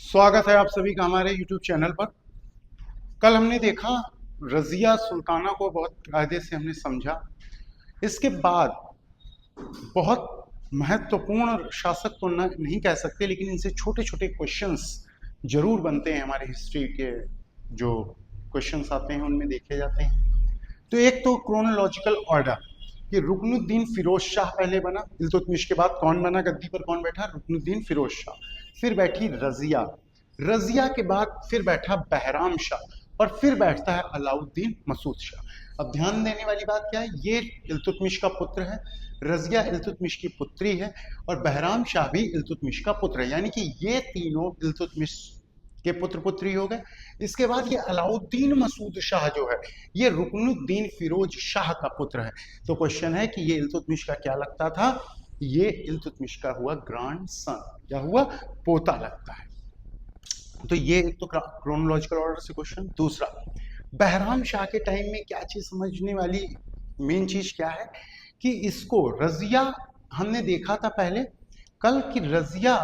स्वागत है आप सभी का हमारे YouTube चैनल पर। कल हमने देखा रजिया सुल्ताना को बहुत कायदे से हमने समझा। इसके बाद बहुत महत्वपूर्ण शासक तो नहीं कह सकते, लेकिन इनसे छोटे छोटे क्वेश्चंस जरूर बनते हैं। हमारे हिस्ट्री के जो क्वेश्चंस आते हैं उनमें देखे जाते हैं। तो एक तो क्रोनोलॉजिकल ऑर्डर कि रुकनुद्दीन फिरोज शाह पहले बना, इल्तुतमिश के बाद कौन बना गद्दी पर, कौन बैठा? रुकनुद्दीन फिरोज शाह। फिर बैठी रजिया, रजिया के बाद फिर बैठा बहराम शाह, और फिर बैठता है अलाउद्दीन मसूद शाह। अब ध्यान देने वाली बात क्या है, ये इल्तुतमिश का पुत्र है, रजिया इल्तुतमिश की पुत्री है, और बहराम शाह भी इल्तुतमिश का पुत्र है, यानी कि ये तीनों इल्तुतमिश के पुत्र पुत्री हो गए। इसके बाद ये अलाउद्दीन मसूद शाह जो है, ये रुकनुद्दीन फिरोज शाह का पुत्र है। तो क्वेश्चन है कि ये इल्तुतमिश का क्या लगता था? ये इल्तुतमिश का हुआ ग्रैंड सन, क्या हुआ? पोता लगता है। तो ये एक तो क्रोनोलॉजिकल ऑर्डर से क्वेश्चन। दूसरा, बहराम शाह के टाइम में क्या चीज समझने वाली मेन चीज क्या है कि इसको रजिया, हमने देखा था पहले कल कि रजिया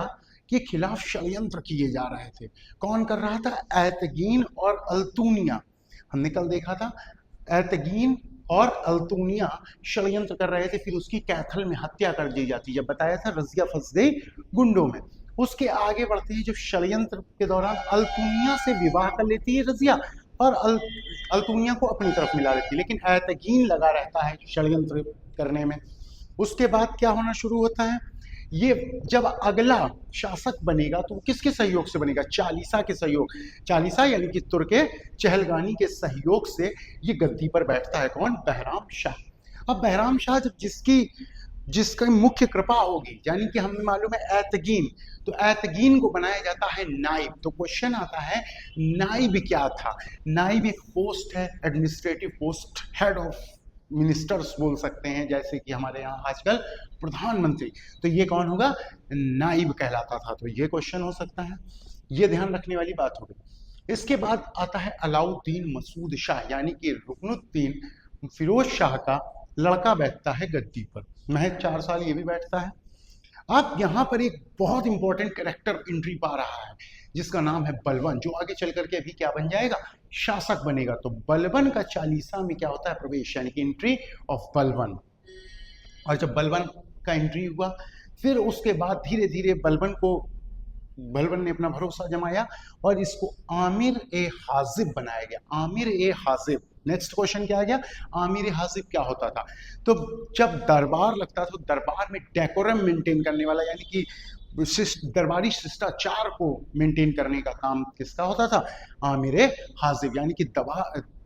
के खिलाफ षड्यंत्र किए जा रहे थे। कौन कर रहा था? ऐतगीन और अल्तूनिया। हमने कल देखा था ऐतगीन और अल्तूनिया षड्यंत्र कर रहे थे, फिर उसकी कैथल में हत्या कर दी जाती। जब बताया था रजिया फंस गई गुंडों में। उसके आगे बढ़ते हैं, जो षड्यंत्र के दौरान अल्तूनिया से विवाह कर लेती है रजिया, और अल्तूनिया को अपनी तरफ मिला लेती है, लेकिन ऐतगीन लगा रहता है षड्यंत्र करने में। उसके बाद क्या होना शुरू होता है, ये जब अगला शासक बनेगा तो किसके सहयोग से बनेगा? चालीसा के सहयोग, चालीसा यानी कि तुर्के चहलगानी के सहयोग से ये गद्दी पर बैठता है। कौन? बहराम शाह। अब बहराम शाह जब जिसका मुख्य कृपा होगी, यानी कि हमें मालूम है ऐतगीन, तो ऐतगीन को बनाया जाता है नाइब। तो क्वेश्चन आता है नाइब क्या था? नाइब एक पोस्ट है, administrative post, head of ministers बोल सकते हैं, जैसे कि हमारे यहाँ आजकल प्रधानमंत्री। तो ये कौन होगा? नाइब कहलाता था। तो ये क्वेश्चन हो सकता है, ये ध्यान रखने वाली बात हो गई। इसके बाद आता है अलाउद्दीन मसूद शाह, यानी कि रुकनुद्दीन फिरोज शाह का लड़का बैठता है गद्दी पर। महज 4 साल ये भी बैठता है। अब यहाँ पर एक बहुत इंपॉर्टेंट कैरेक्टर एंट्री पा रहा है, जिसका नाम है बलबन, जो आगे चल करके अभी क्या बन जाएगा? शासक बनेगा। तो बलबन का चालीसा में क्या होता है? प्रवेश, यानी कि एंट्री ऑफ बलबन। और जब बलबन का एंट्री हुआ, फिर उसके बाद धीरे धीरे बलबन ने अपना भरोसा जमाया और इसको आमिर ए हाजिब बनाया गया। आमिर ए हाजिब। नेक्स्ट क्वेश्चन क्या आ गया? आमिर ए हाजिब क्या होता था? तो जब दरबार लगता था तो दरबार में डेकोरम मेंटेन करने वाला, यानी कि दरबारी शिष्टाचार को मेंटेन करने का काम किसका होता था? आमिर ए हाजिब। यानी कि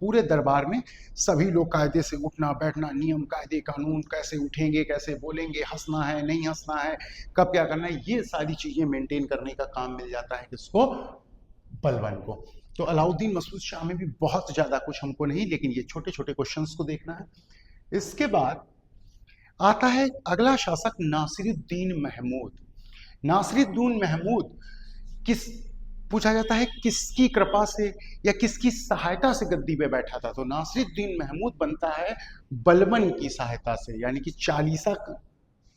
पूरे दरबार में सभी लोग कायदे से उठना बैठना, नियम कायदे कानून, कैसे उठेंगे, कैसे बोलेंगे, हंसना है नहीं हंसना है, कब क्या करना है, ये सारी चीजें मेंटेन करने का काम मिल जाता है किसको? बलबन को। तो अलाउद्दीन मसूद शाह में भी बहुत ज्यादा कुछ हमको नहीं, लेकिन ये छोटे छोटे क्वेश्चंस को देखना है। इसके बाद आता है अगला शासक नासिरुद्दीन महमूद। नासिरुद्दीन महमूद किस पूछा जाता है किसकी कृपा से या किसकी सहायता से गद्दी पे बैठा था? तो नासिरुद्दीन महमूद बनता है बलबन की सहायता से, यानी कि चालीसा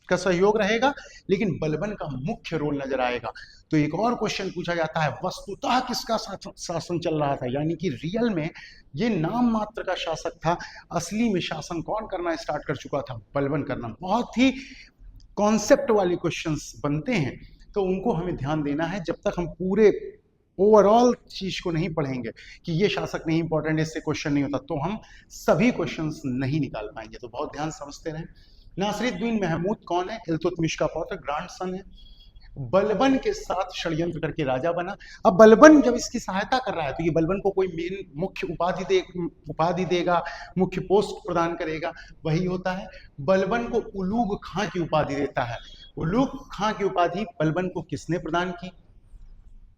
का सहयोग रहेगा, लेकिन बलबन का मुख्य रोल नजर आएगा। तो एक और क्वेश्चन पूछा जाता है, वस्तुतः किसका शासन चल रहा था? यानी कि रियल में ये नाम मात्र का शासक था, असली में शासन कौन करना स्टार्ट कर चुका था? बलबन करना। बहुत ही कॉन्सेप्ट वाले क्वेश्चंस बनते हैं, तो उनको हमें ध्यान देना है। जब तक हम पूरे ओवरऑल चीज को नहीं पढ़ेंगे कि ये शासक नहीं इंपॉर्टेंट, इससे क्वेश्चन नहीं होता, तो हम सभी क्वेश्चंस नहीं निकाल पाएंगे। तो बहुत ध्यान समझते रहें। नासिरुद्दीन महमूद कौन है? इल्तुतमिश का पौत्र, ग्रैंड सन है। बलबन के साथ षड्यंत्र करके राजा बना। अब बलबन जब इसकी सहायता कर रहा है, तो ये बलबन को कोई मेन मुख्य उपाधि देगा, मुख्य पोस्ट प्रदान करेगा, वही होता है। बलबन को उलूग खां की उपाधि देता है। उलूग खां की उपाधि बलबन को किसने प्रदान की?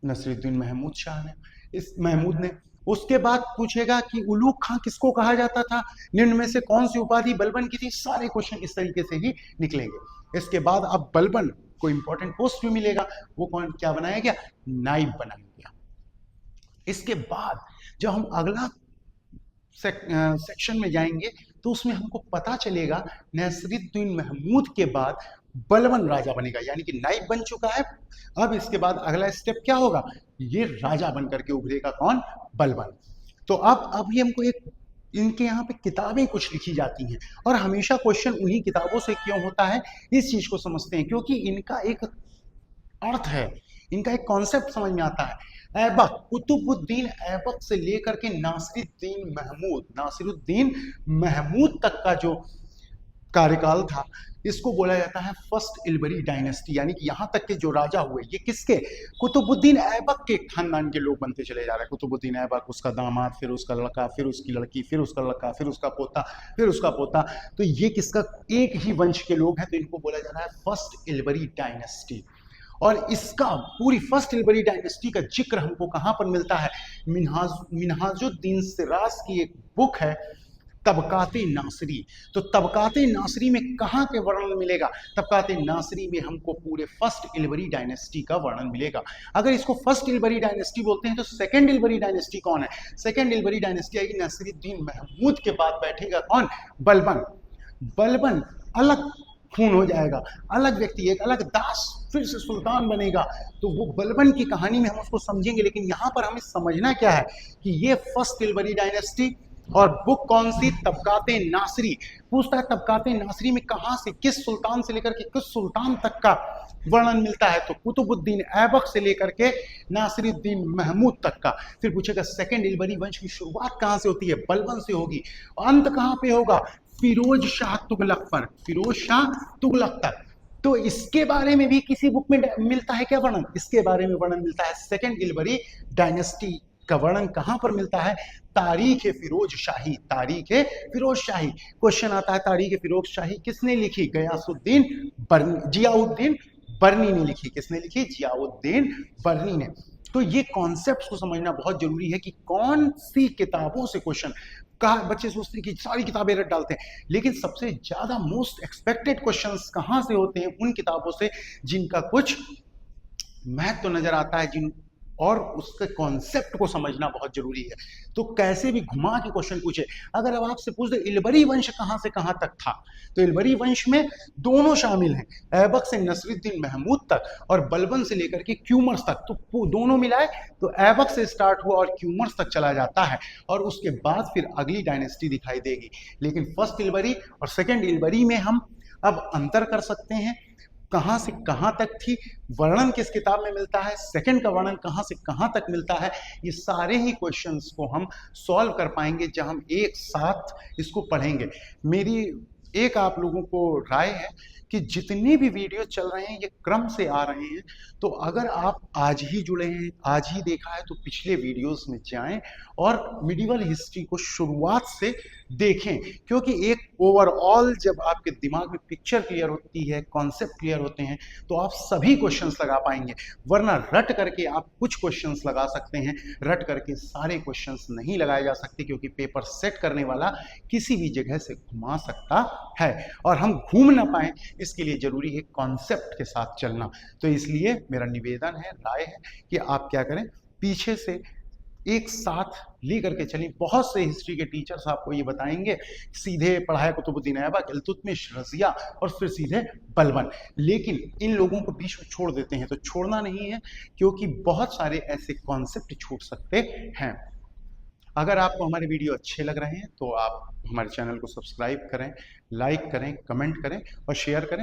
नासिरुद्दीन महमूद शाह ने, इस महमूद ने। उसके बाद पूछेगा कि उलूग खां किसको कहा जाता था, निम्न में से कौन सी उपाधि बलबन की थी? सारे क्वेश्चन इस तरीके से ही निकलेंगे। इसके बाद अब बलबन को इंपॉर्टेंट पोस्ट भी मिलेगा, वो कौन क्या बनाया गया? नाइब बनाया गया। इसके बाद जब हम अगला सेक्शन में जाएंगे, तो उसमें हमको पता चलेगा नासिरुद्दीन महमूद के बाद बलवान राजा बनेगा, यानी कि नाइब बन चुका है। अब इसके बाद अगला स्टेप क्या होगा, ये राजा बन करके उभरेगा, कौन, बलवान। तो अब अभी हमको एक, इनके यहाँ पे किताबें कुछ लिखी जाती हैं और हमेशा क्वेश्चन उन्हीं किताबों से क्यों होता है, इस चीज को समझते हैं, क्योंकि इनका एक अर्थ है, इनका एक कॉन्सेप्ट समझ में आता है। ऐबक, कुतुबुद्दीन ऐबक से लेकर के नासिरुद्दीन महमूद तक का जो कार्यकाल था, इसको बोला जाता है फर्स्ट इल्बरी डायनेस्टी, यानी कि यहां तक के जो राजा हुए, ये किसके, कुतुबुद्दीन ऐबक के खानदान के लोग बनते चले जा रहे हैं। कुतुबुद्दीन ऐबक, उसका दामाद, फिर उसका लड़का, फिर उसकी लड़की, फिर उसका लड़का, फिर उसका पोता, फिर उसका पोता। तो ये किसका, एक ही वंश के लोग हैं, तो इनको बोला जा रहा है फर्स्ट इल्बरी डायनेस्टी। और इसका पूरी फर्स्ट इल्बरी डायनेस्टी का जिक्र हमको कहां पर मिलता है, मिनहाजुद्दीन सिराज की एक बुक है तबकाते नासरी। तो तबकाते नासरी में कहाँ के वर्णन मिलेगा, तबकाते नासरी में हमको पूरे फर्स्ट इल्बरी डायनेस्टी का वर्णन मिलेगा। अगर इसको फर्स्ट इल्बरी डायनेस्टी बोलते हैं तो सेकंड इल्बरी डायनेस्टी कौन है, सेकंड इल्बरी डायनेस्टी आएगी नासिरुद्दीन महमूद के बाद बैठेगा कौन, बलबन। बलबन अलग खून हो जाएगा, अलग व्यक्ति, एक अलग दास फिर से सुल्तान बनेगा। तो वो बलबन की कहानी में हम उसको समझेंगे, लेकिन यहां पर हमें समझना क्या है कि ये फर्स्ट इल्बरी डायनेस्टी, और बुक कौन सी, तबकाते नासरी। पूछता है तबकाते नासरी में कहां से, किस सुल्तान से लेकर के किस सुल्तान तक का वर्णन मिलता है, तो कुतुबुद्दीन ऐबक से लेकर के नासिरुद्दीन महमूद तक का। फिर पूछेगा सेकंड इल्बरी वंश की शुरुआत कहां से होती है, बलबन से होगी, अंत कहां पे होगा, फिरोज शाह तुगलक पर, फिरोज शाह तुगलक तक। तो इसके बारे में भी किसी बुक में मिलता है क्या वर्णन, इसके बारे में वर्णन मिलता है। सेकंड इल्बरी डायनेस्टी का वर्णन कहां पर मिलता है, तारीख फिरोज शाही, तारीख फिरोज शाही। क्वेश्चन आता है तारीख फिरोज शाही किसने लिखी, गयासुद्दीन बर्नी, जियाउद्दीन बर्नी ने लिखी, किसने लिखी, जियाउद्दीन बर्नी ने। तो ये कॉन्सेप्ट्स को समझना बहुत जरूरी है कि कौन सी किताबों से क्वेश्चन, कहा बच्चे सोचते हैं कि सारी किताबें रट डालते हैं, लेकिन सबसे ज्यादा मोस्ट एक्सपेक्टेड क्वेश्चंस कहां से होते हैं, उन किताबों से जिनका कुछ महत्व तो नजर आता है, जिन और उसके कॉन्सेप्ट को समझना बहुत जरूरी है। तो कैसे भी घुमा के क्वेश्चन पूछे, अगर अब आपसे पूछ दे इल्बरी वंश कहां से कहां तक था, तो इल्बरी वंश में दोनों शामिल हैं, ऐबक से नसरुद्दीन महमूद तक और बलबन से लेकर के क्यूमर्स तक। तो दोनों मिलाए तो ऐबक से स्टार्ट हुआ और क्यूमर्स तक चला जाता है, और उसके बाद फिर अगली डायनेस्टी दिखाई देगी। लेकिन फर्स्ट इल्बरी और सेकेंड इल्बरी में हम अब अंतर कर सकते हैं, कहां से कहां तक थी, वर्णन किस किताब में मिलता है, सेकंड का वर्णन कहां से कहां तक मिलता है। ये सारे ही क्वेश्चंस को हम सॉल्व कर पाएंगे जब हम एक साथ इसको पढ़ेंगे। मेरी एक आप लोगों को राय है कि जितने भी वीडियो चल रहे हैं ये क्रम से आ रहे हैं, तो अगर आप आज ही जुड़े हैं, आज ही देखा है, तो पिछले वीडियोस में जाएं और मिडिवल हिस्ट्री को शुरुआत से देखें, क्योंकि एक ओवरऑल जब आपके दिमाग में पिक्चर क्लियर होती है, कॉन्सेप्ट क्लियर होते हैं, तो आप सभी क्वेश्चंस लगा पाएंगे। वरना रट करके आप कुछ क्वेश्चंस लगा सकते हैं, रट करके सारे क्वेश्चंस नहीं लगाए जा सकते, क्योंकि पेपर सेट करने वाला किसी भी जगह से घुमा सकता है, और हम घूम ना पाए इसके लिए जरूरी है कॉन्सेप्ट के साथ चलना। तो इसलिए मेरा निवेदन है, राय है कि आप क्या करें, पीछे से एक साथ लेकर के चलें। बहुत से हिस्ट्री के टीचर्स आपको ये बताएंगे सीधे पढ़ाया कुतुबुद्दीन ऐबक, इल्तुतमिश, रजिया और फिर सीधे बलबन, लेकिन इन लोगों को बीच में छोड़ देते हैं। तो छोड़ना नहीं है, क्योंकि बहुत सारे ऐसे कॉन्सेप्ट छूट सकते हैं। अगर आपको हमारे वीडियो अच्छे लग रहे हैं तो आप हमारे चैनल को सब्सक्राइब करें, लाइक करें, कमेंट करें और शेयर करें।